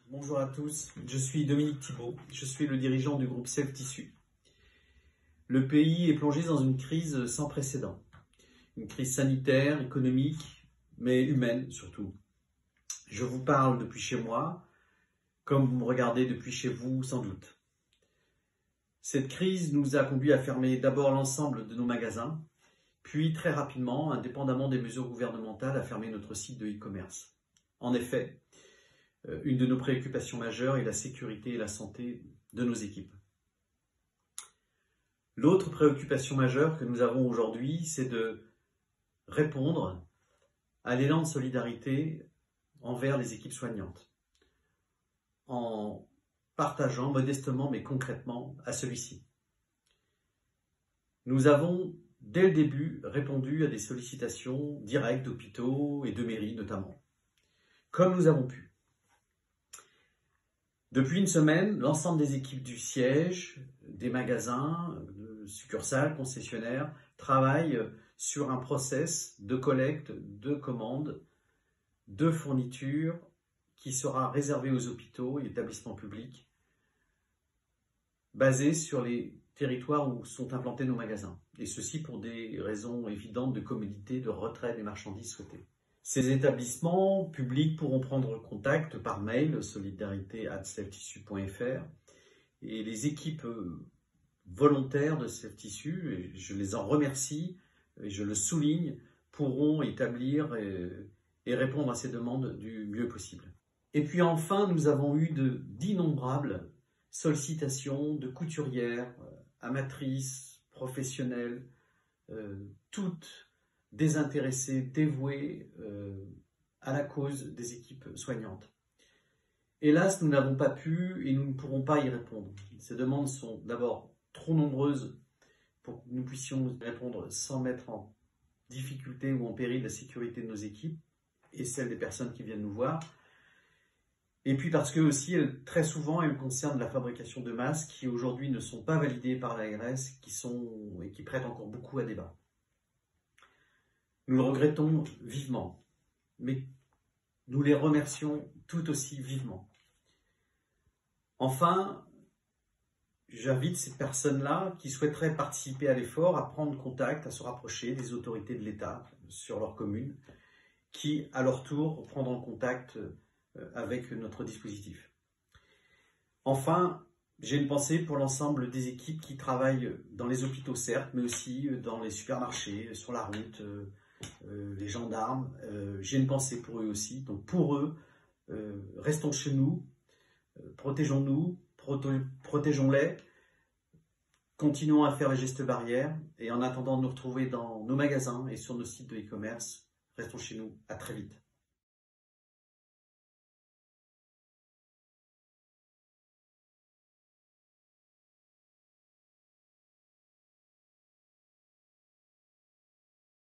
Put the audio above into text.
Bonjour à tous, je suis Dominique Thibault, je suis le dirigeant du groupe Self-Tissu. Le pays est plongé dans une crise sans précédent, une crise sanitaire, économique, mais humaine surtout. Je vous parle depuis chez moi, comme vous me regardez depuis chez vous sans doute. Cette crise nous a conduit à fermer d'abord l'ensemble de nos magasins, puis très rapidement, indépendamment des mesures gouvernementales, à fermer notre site de e-commerce. En effet, une de nos préoccupations majeures est la sécurité et la santé de nos équipes. L'autre préoccupation majeure que nous avons aujourd'hui, c'est de répondre à l'élan de solidarité envers les équipes soignantes, en partageant modestement mais concrètement à celui-ci. Nous avons, dès le début, répondu à des sollicitations directes d'hôpitaux et de mairies notamment, comme nous avons pu. Depuis une semaine, l'ensemble des équipes du siège, des magasins, de succursales, concessionnaires, travaillent sur un process de collecte, de commandes, de fournitures qui sera réservé aux hôpitaux et établissements publics, basé sur les territoires où sont implantés nos magasins. Et ceci pour des raisons évidentes de commodité, de retrait des marchandises souhaitées. Ces établissements publics pourront prendre contact par mail solidarité@selftissu.fr et les équipes volontaires de Self-Tissu, et je les en remercie et je le souligne, pourront établir et répondre à ces demandes du mieux possible. Et puis enfin, nous avons eu d'innombrables sollicitations de couturières, amatrices, professionnelles, toutes désintéressés, dévoués à la cause des équipes soignantes. Hélas, nous n'avons pas pu et nous ne pourrons pas y répondre. Ces demandes sont d'abord trop nombreuses pour que nous puissions y répondre sans mettre en difficulté ou en péril la sécurité de nos équipes et celle des personnes qui viennent nous voir. Et puis parce que aussi, très souvent, elles concernent la fabrication de masques qui aujourd'hui ne sont pas validés par l'ARS et qui prêtent encore beaucoup à débat. Nous le regrettons vivement, mais nous les remercions tout aussi vivement. Enfin, j'invite ces personnes-là qui souhaiteraient participer à l'effort à prendre contact, à se rapprocher des autorités de l'État sur leur commune, qui, à leur tour, prendront contact avec notre dispositif. Enfin, j'ai une pensée pour l'ensemble des équipes qui travaillent dans les hôpitaux, certes, mais aussi dans les supermarchés, sur la route, les gendarmes. J'ai une pensée pour eux aussi. Donc pour eux, restons chez nous, protégeons-nous, protégeons-les, continuons à faire les gestes barrières et en attendant de nous retrouver dans nos magasins et sur nos sites de e-commerce, restons chez nous. À très vite.